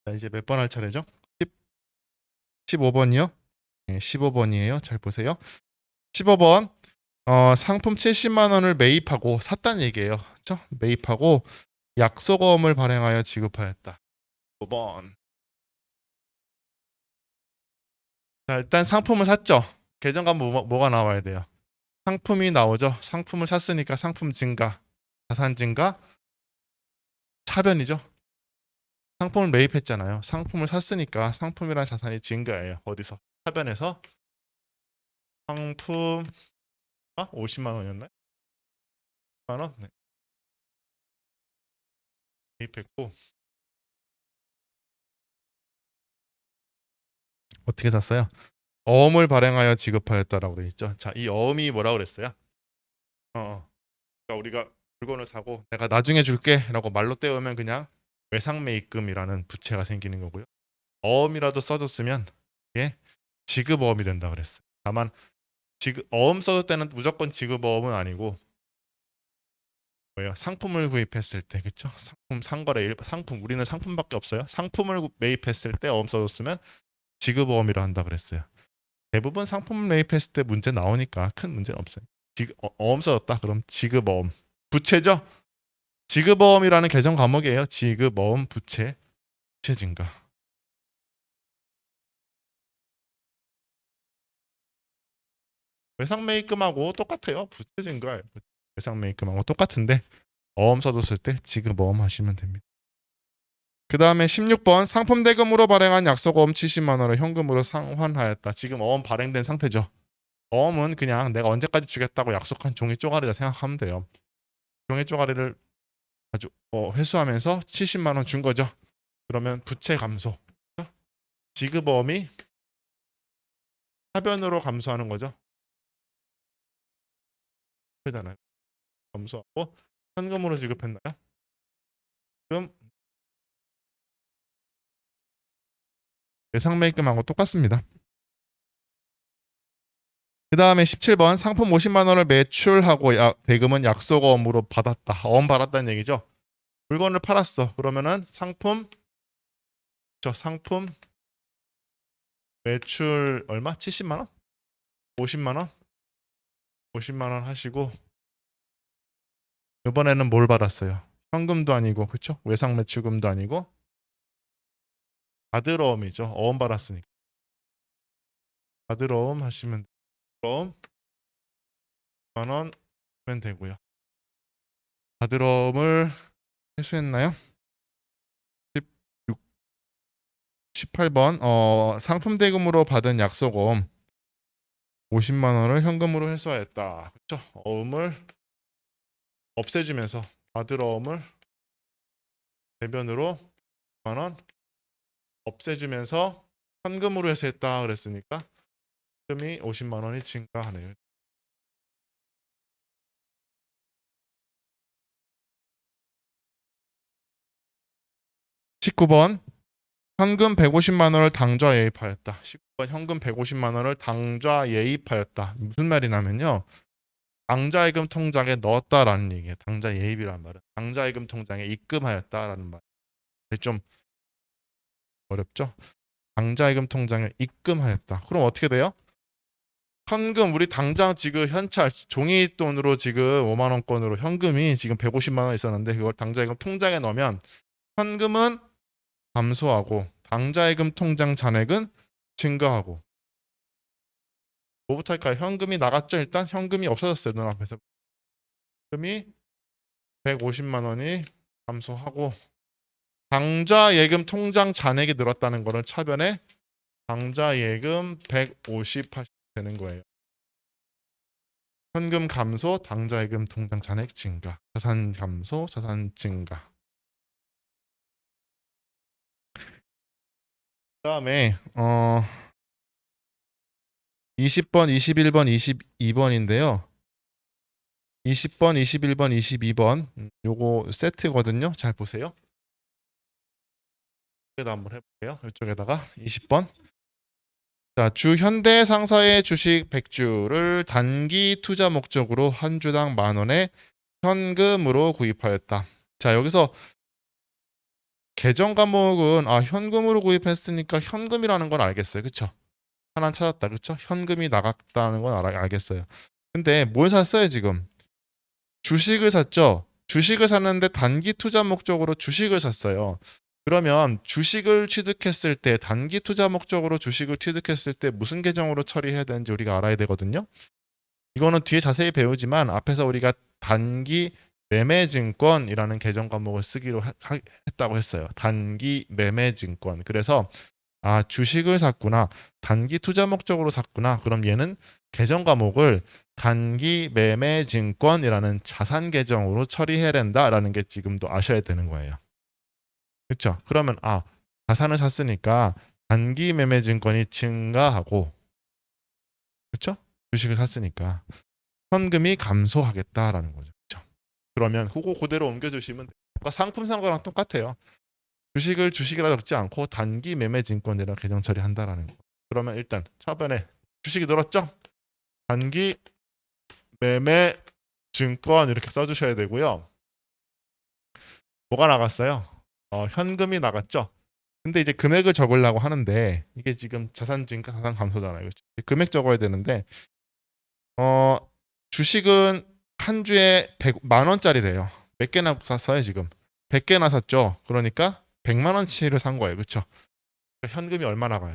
자, 이제 몇 번 할 차례죠? 15번이요? 네, 15번이에요. 잘 보세요. 15번. 상품 70만 원을 매입하고 샀다는 얘기예요. 그렇죠? 매입하고 약속어음을 발행하여 지급하였다. 5번. 자, 일단 상품을 샀죠. 계정 가면 뭐가 나와야 돼요? 상품이 나오죠. 상품을 샀으니까 상품 증가, 자산 증가, 차변이죠. 상품을 매입했잖아요. 상품을 샀으니까 상품이란 자산이 증가해요. 어디서? 차변에서 상품 50만 원이었나요? 10만 원? 네. 매입했고 어떻게 샀어요? 어음을 발행하여 지급하였다라고 되어 있죠. 자, 이 어음이 뭐라고 그랬어요? 그러니까 우리가 물건을 사고 내가 나중에 줄게라고 말로 때우면 그냥 외상매입금이라는 부채가 생기는 거고요. 어음이라도 써줬으면 이게 지급어음이 된다 그랬어요. 다만 어음 써줄 때는 무조건 지급어음은 아니고 뭐예요? 상품을 구입했을 때 그쵸? 상품 상거래 상품 우리는 상품밖에 없어요. 상품을 매입했을 때 어음 써줬으면 지급어음이라 한다 그랬어요. 대부분 상품 매입했을 때 문제 나오니까 큰 문제는 없어요. 어음 써줬다 그럼 지급어음 부채죠? 지급어음이라는 개정 과목이에요. 지급어음 부채 증가. 외상매입금하고 똑같아요. 부채 증가. 외상매입금하고 똑같은데 어음 써줬을 때 지급어음 하시면 됩니다. 그 다음에 16번 상품 대금으로 발행한 약속어음 70만 원을 현금으로 상환하였다. 지금 어음 발행된 상태죠. 어음은 그냥 내가 언제까지 주겠다고 약속한 종이 쪼가리라 생각하면 돼요. 종이 쪼가리를 아주 회수하면서 70만 원 준 거죠. 그러면 부채 감소. 지급어음이 하변으로 감소하는 거죠. 그잖아요. 감소하고 현금으로 지급했나요? 지금 예상매입금하고 똑같습니다. 그 다음에 17번 상품 50만 원을 매출하고 대금은 약속어음으로 받았다. 어음 받았다는 얘기죠. 물건을 팔았어. 그러면은 상품 매출 얼마? 70만 원? 50만 원? 50만 원 하시고 이번에는 뭘 받았어요? 현금도 아니고 그쵸? 외상 매출금도 아니고 받으러옴이죠. 어음 받았으니까. 받으러옴 하시면 그럼 만 원 하면 되고요. 받으러옴을 회수했나요? 16, 18번 상품 대금으로 받은 약속어음 50만 원을 현금으로 회수하였다. 그렇죠? 어음을 없애주면서 받으러옴을 대변으로 10만 원 없애주면서 현금으로 회수했다 그랬으니까 현금이 50만 원이 증가하네요. 19번 현금 150만 원을 당좌 예입하였다. 19번 현금 150만 원을 당좌 예입하였다. 무슨 말이냐면요. 당좌예금 통장에 넣었다라는 얘기예요. 당좌 예입이란 말은 당좌예금 통장에 입금하였다라는 말. 좀 어렵죠? 당좌예금 통장에 입금하였다. 그럼 어떻게 돼요? 현금 우리 당장 지금 현찰 종이돈으로 지금 5만 원권으로 현금이 지금 150만 원 있었는데 그걸 당좌예금 통장에 넣으면 현금은 감소하고 당좌예금 통장 잔액은 증가하고 뭐부터 할까요? 현금이 나갔죠. 일단 현금이 없어졌어요. 눈앞에서 현금이 150만 원이 감소하고 당좌예금 통장 잔액이 늘었다는 거는 차변에 당좌예금 150 하시면 되는 거예요. 현금 감소, 당좌예금 통장 잔액 증가, 자산 감소, 자산 증가. 그다음에 20번, 21번, 22번인데요. 20번, 21번, 22번 요거 세트거든요. 잘 보세요. 여기다 한번 해볼게요. 이쪽에다가 20번. 자, 주 현대 상사의 주식 100주를 단기 투자 목적으로 한 주당 만 원에 현금으로 구입하였다. 자, 여기서 계정 과목은 현금으로 구입했으니까 현금이라는 건 알겠어요. 그쵸? 하나 찾았다. 그쵸? 현금이 나갔다는 건 알겠어요. 근데 뭘 샀어요, 지금? 주식을 샀죠? 주식을 샀는데 단기 투자 목적으로 주식을 샀어요. 그러면 주식을 취득했을 때 단기 투자 목적으로 주식을 취득했을 때 무슨 계정으로 처리해야 되는지 우리가 알아야 되거든요. 이거는 뒤에 자세히 배우지만 앞에서 우리가 단기 매매증권이라는 계정 과목을 쓰기로 했다고 했어요. 단기 매매증권. 그래서 주식을 샀구나. 단기 투자 목적으로 샀구나. 그럼 얘는 계정 과목을 단기 매매증권이라는 자산 계정으로 처리해야 된다라는 게 지금도 아셔야 되는 거예요. 그렇죠? 그러면 자산을 샀으니까 단기 매매증권이 증가하고 그렇죠? 주식을 샀으니까 현금이 감소하겠다라는 거죠. 그렇죠? 그러면 그거 그대로 옮겨주시면 돼요. 그러니까 상품 산 거랑 똑같아요. 주식을 주식이라 적지 않고 단기 매매 증권이라 계정 처리한다라는 거. 그러면 일단 차변에 주식이 늘었죠? 단기 매매 증권 이렇게 써주셔야 되고요. 뭐가 나갔어요? 현금이 나갔죠? 근데 이제 금액을 적으려고 하는데 이게 지금 자산 증가, 자산 감소잖아요. 그렇죠? 금액 적어야 되는데 주식은 한 주에 100만 원짜리래요. 몇 개나 샀어요 지금? 100개나 샀죠. 그러니까 100만 원치를 산 거예요. 그렇죠? 그러니까 현금이 얼마 나가요?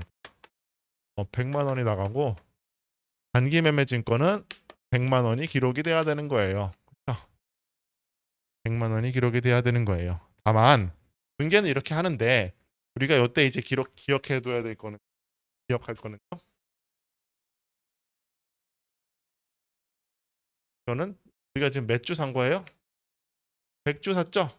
100만 원이 나가고 단기 매매 증권은 100만 원이 기록이 돼야 되는 거예요. 그렇죠? 100만 원이 기록이 돼야 되는 거예요. 다만 분계는 이렇게 하는데 우리가 이때 이제 기억해둬야 될 거는 기억할 거는 이거는 우리가 지금 몇 주 산 거예요? 100주 샀죠?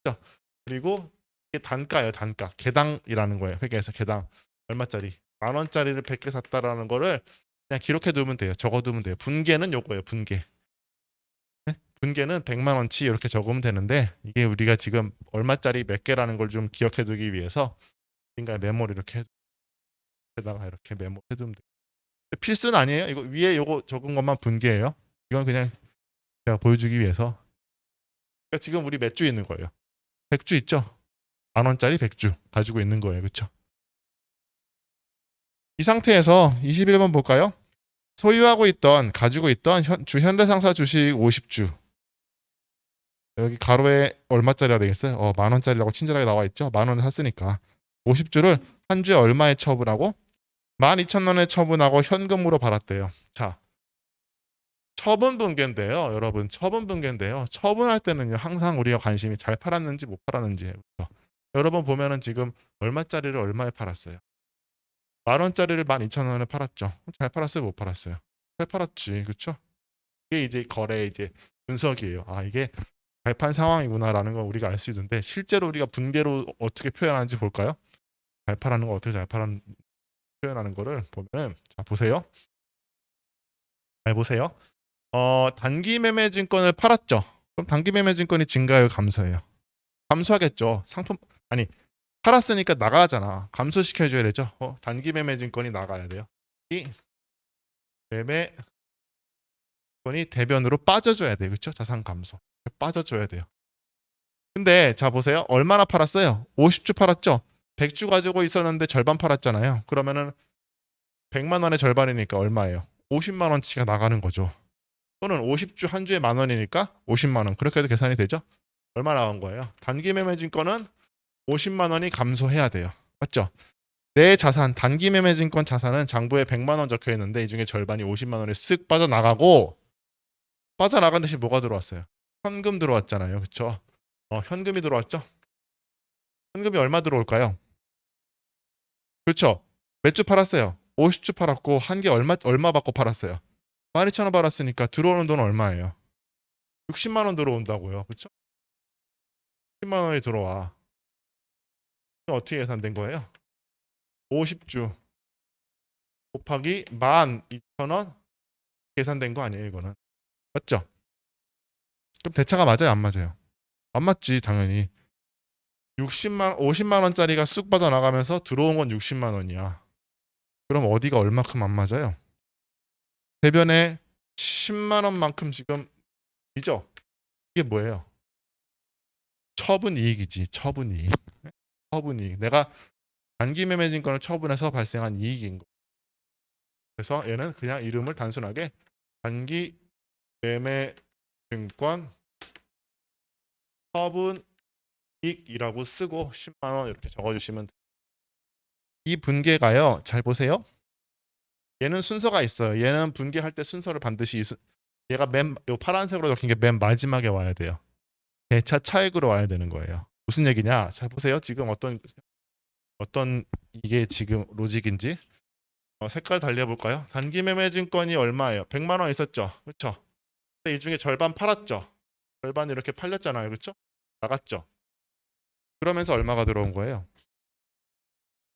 그죠? 그리고 이게 단가예요, 단가. 개당이라는 거예요. 회계에서 개당 얼마짜리? 10,000원짜리를 100개 샀다라는 거를 그냥 기록해 두면 돼요. 적어 두면 돼요. 분계는 요거예요, 분계. 분계는 100만 원치 이렇게 적으면 되는데 이게 우리가 지금 얼마짜리 몇 개라는 걸 좀 기억해 두기 위해서 인가 메모를 이렇게 해다가 이렇게 메모해 두면 돼요. 필수는 아니에요. 이거 위에 요거 적은 것만 분계예요. 이건 그냥 제가 보여주기 위해서. 그러니까 지금 우리 몇 주 있는 거예요? 100주 있죠? 10,000원짜리 100주 가지고 있는 거예요. 그렇죠? 이 상태에서 21번 볼까요? 소유하고 있던 가지고 있던 현대상사 주식 50주. 여기 가로에 얼마짜리가 되겠어요? 10,000원짜리라고 친절하게 나와 있죠? 10,000원에 샀으니까 50주를 한 주에 얼마에 처분하고 12,000원에 처분하고 현금으로 팔았대요. 자, 처분 분계인데요, 여러분. 처분 분계인데요. 처분할 때는요, 항상 우리가 관심이 잘 팔았는지 못 팔았는지예요. 그렇죠? 여러분 보면은 지금 얼마짜리를 얼마에 팔았어요? 10,000원짜리를 12,000원에 팔았죠. 잘 팔았어요, 못 팔았어요? 잘 팔았지, 그렇죠? 이게 이제 거래 이제 분석이에요. 아, 이게 발판 상황이구나라는 걸 우리가 알 수 있는데 실제로 우리가 분계로 어떻게 표현하는지 볼까요? 잘 팔았는 거 어떻게 잘 팔았는 표현하는 거를 보면 자 보세요. 잘 보세요. 단기 매매 증권을 팔았죠. 그럼 단기 매매 증권이 증가율 감소해요. 감소하겠죠. 상품 아니 팔았으니까 나가잖아. 감소시켜줘야 되죠. 단기 매매 증권이 나가야 돼요. 이 매매 증권이 대변으로 빠져줘야 돼요. 그렇죠? 자산 감소 빠져줘야 돼요. 근데 자 보세요. 얼마나 팔았어요? 50주 팔았죠. 100주 가지고 있었는데 절반 팔았잖아요. 그러면은 100만 원의 절반이니까 얼마예요? 50만 원치가 나가는 거죠. 또는 50주 한 주에 만 원이니까 50만 원. 그렇게 해도 계산이 되죠? 얼마 나온 거예요? 단기 매매증권은 50만 원이 감소해야 돼요. 맞죠? 내 자산, 단기 매매증권 자산은 장부에 100만 원 적혀 있는데 이 중에 절반이 50만 원이 쓱 빠져나가고 빠져나간 대신 뭐가 들어왔어요? 현금 들어왔잖아요. 그렇죠? 현금이 들어왔죠? 현금이 얼마 들어올까요? 그렇죠? 몇 주 팔았어요? 50주 팔았고 한 개 얼마 받고 팔았어요? 12,000원 받았으니까 들어오는 돈 얼마예요? 60만 원 들어온다고요. 그렇죠? 10만 원이 들어와. 어떻게 계산된 거예요? 50주 곱하기 12,000원 계산된 거 아니에요, 이거는. 맞죠? 그럼 대차가 맞아요, 안 맞아요? 안 맞지, 당연히. 50만 원짜리가 쑥 빠져나가면서 들어온 건 60만 원이야. 그럼 어디가 얼마큼 안 맞아요? 대변에 10만 원만큼 지금 이죠? 이게 뭐예요? 처분 이익이지, 처분 이익. 처분 이익. 내가 단기 매매 증권을 처분해서 발생한 이익인 거. 그래서 얘는 그냥 이름을 단순하게 단기 매매 증권 처분 이익이라고 쓰고 10만 원 이렇게 적어주시면 돼요. 이 분계가요. 잘 보세요. 얘는 순서가 있어요. 얘는 분계할 때 순서를 반드시 얘가 요 파란색으로 적힌 게 맨 마지막에 와야 돼요. 대차 차익으로 와야 되는 거예요. 무슨 얘기냐? 잘 보세요. 지금 어떤 이게 지금 로직인지 색깔 달려볼까요? 단기 매매 증권이 얼마예요? 100만 원 있었죠. 그렇죠? 근데 이 중에 절반 팔았죠. 절반 이렇게 팔렸잖아요. 그렇죠? 나갔죠. 그러면서 얼마가 들어온 거예요?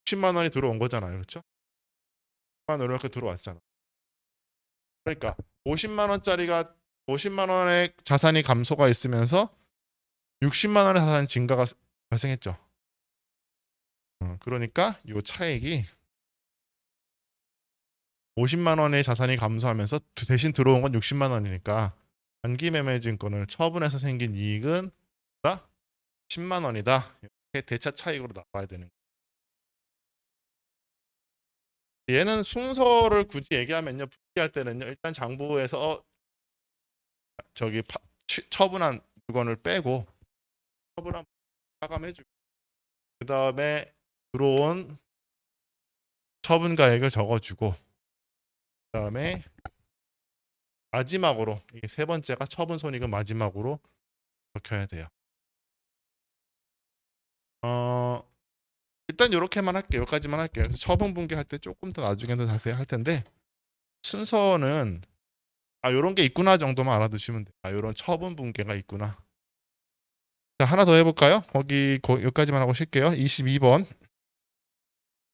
60만 원이 들어온 거잖아요. 그렇죠? 10만 원 이렇게 들어왔잖아. 그러니까 50만 원의 자산이 감소가 있으면서 60만 원의 자산 증가가 발생했죠. 그러니까 이 차액이 50만 원의 자산이 감소하면서 대신 들어온 건 60만 원이니까 단기 매매 증권을 처분해서 생긴 이익은 10만 원이다. 이렇게 대차 차익으로 나와야 되는 거예요. 얘는 순서를 굳이 얘기하면요. 분기할 때는요. 일단 장부에서 저기 처분한 물건을 빼고 처분한 차감해주고 그 다음에 들어온 처분가액을 적어주고 그 다음에 마지막으로 이게 세 번째가 처분 손익은 마지막으로 적혀야 돼요. 어, 일단 요렇게만 할게요. 여기까지만 할게요. 그래서 처분 분기할 때 조금 더 나중에 더 자세히 할 텐데 순서는 요런 게 있구나 정도만 알아두시면 돼요. 요런 처분 분계가 있구나. 자, 하나 더 해볼까요? 여기까지만 하고 쉴게요. 22번.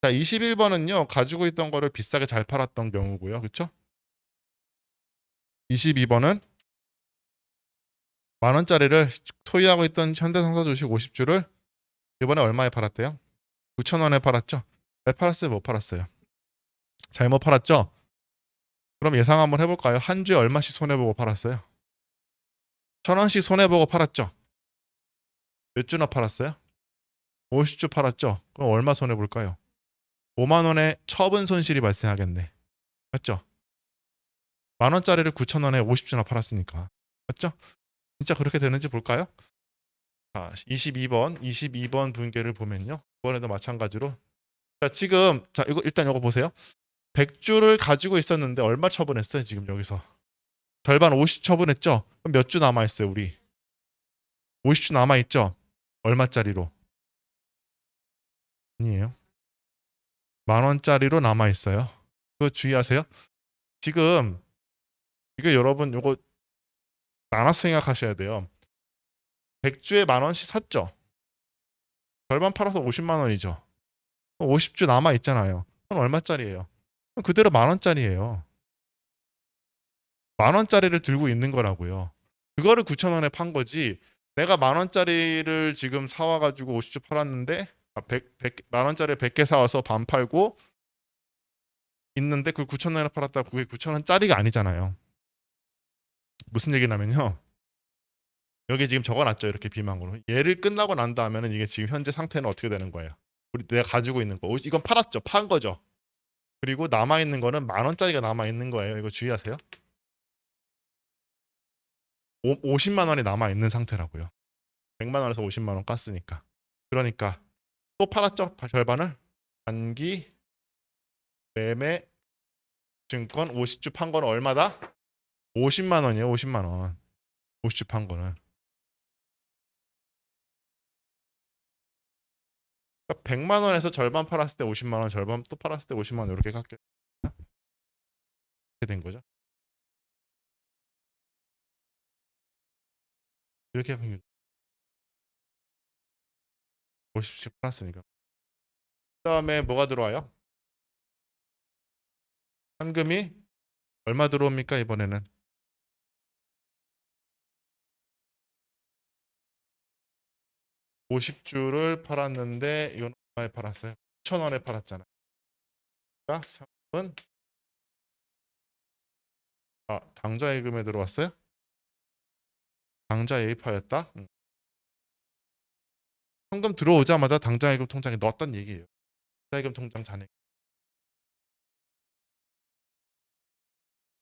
자, 21번은요. 가지고 있던 거를 비싸게 잘 팔았던 경우고요. 그쵸? 22번은 만 원짜리를 소유하고 있던 현대상사 주식 50주를 이번에 얼마에 팔았대요? 9천 원에 팔았죠? 왜 팔았어요? 못 팔았어요? 잘못 팔았죠? 그럼 예상 한번 해볼까요? 한 주에 얼마씩 손해보고 팔았어요? 1,000원씩 손해보고 팔았죠? 몇 주나 팔았어요? 50주 팔았죠? 그럼 얼마 손해볼까요? 5만 원의 처분 손실이 발생하겠네. 맞죠? 만 원짜리를 9천 원에 50주나 팔았으니까. 맞죠? 진짜 그렇게 되는지 볼까요? 자, 22번 분계를 보면요. 이번에도 마찬가지로. 자, 지금 이거 일단 이거 보세요. 100주를 가지고 있었는데 얼마 처분했어요? 지금 여기서. 절반 50 처분했죠? 그럼 몇 주 남아 있어요, 우리? 50주 남아 있죠? 얼마짜리로? 아니에요. 만 원짜리로 남아 있어요. 그거 주의하세요. 지금 이거 여러분 요거 나눠서 생각하셔야 돼요. 100주에 만 원씩 샀죠? 절반 팔아서 50만 원이죠. 50주 남아 있잖아요. 그건 얼마짜리예요? 그대로 만 원짜리예요. 만 원짜리를 들고 있는 거라고요. 그거를 9천 원에 판 거지. 내가 만 원짜리를 지금 사와가지고 50주 팔았는데 만 원짜리 100개 사와서 반 팔고 있는데 그걸 9천 원에 팔았다. 그게 9천 원짜리가 아니잖아요. 무슨 얘기냐면요. 여기 지금 적어놨죠. 이렇게 비망으로. 얘를 끝나고 난 다음에는 이게 지금 현재 상태는 어떻게 되는 거예요? 내가 가지고 있는 거. 이건 팔았죠. 판 거죠. 그리고 남아 있는 거는 만 원짜리가 남아 있는 거예요. 이거 주의하세요. 50만 원이 남아 있는 상태라고요. 100만 원에서 50만 원 깠으니까. 그러니까 또 팔았죠. 절반을. 단기 매매 증권 50주 판 거는 얼마다? 50만 원이에요. 50만 원. 50주 판 거는. 그러니까 100만 원에서 절반 팔았을 때 50만 원, 절반 또 팔았을 때 50만 원 이렇게 깎게 된 거죠. 이렇게 하면 50씩 팔았으니까. 그다음에 뭐가 들어와요? 현금이 얼마 들어옵니까 이번에는? 50주를 팔았는데 이건 얼마에 팔았어요? 1천 원에 팔았잖아요. 그러니까 상금은 당좌예금에 들어왔어요? 당좌예입하였다? 현금 들어오자마자 당좌예금 통장에 넣었단 얘기예요. 당좌예금 통장 잔액.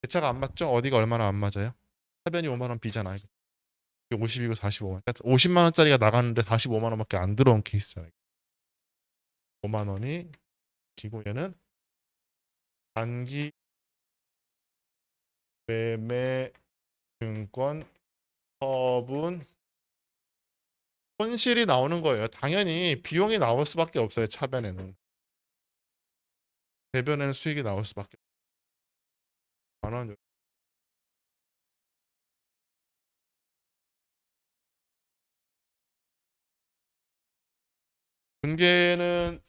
대차가 안 맞죠? 어디가 얼마나 안 맞아요? 하변이 5만 원 비잖아요. 50이고 45만. 그러니까 50만 원짜리가 나가는데 45만 원밖에 안 들어온 케이스잖아요. 5만 원이 기고 얘는 단기 매매 증권 처분 손실이 나오는 거예요. 당연히 비용이 나올 수밖에 없어요. 차변에는. 대변에는 수익이 나올 수밖에 없어요. 만 원. 분계는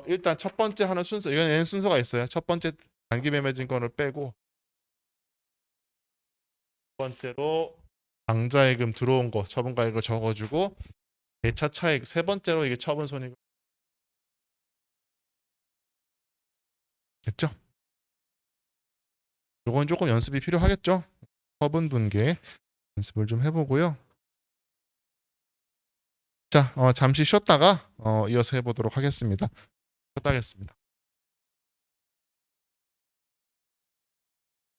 일단 첫 번째 하는 순서 이건 N 순서가 있어요. 첫 번째 단기 매매 증권을 빼고 두 번째로 당좌예금 들어온 거 처분가액을 적어주고 대차 차익 세 번째로 이게 처분 손익 됐죠? 요건 조금 연습이 필요하겠죠? 처분 분계 연습을 좀 해보고요. 자, 잠시 쉬었다가 이어서 해보도록 하겠습니다. 쉬었다 하겠습니다.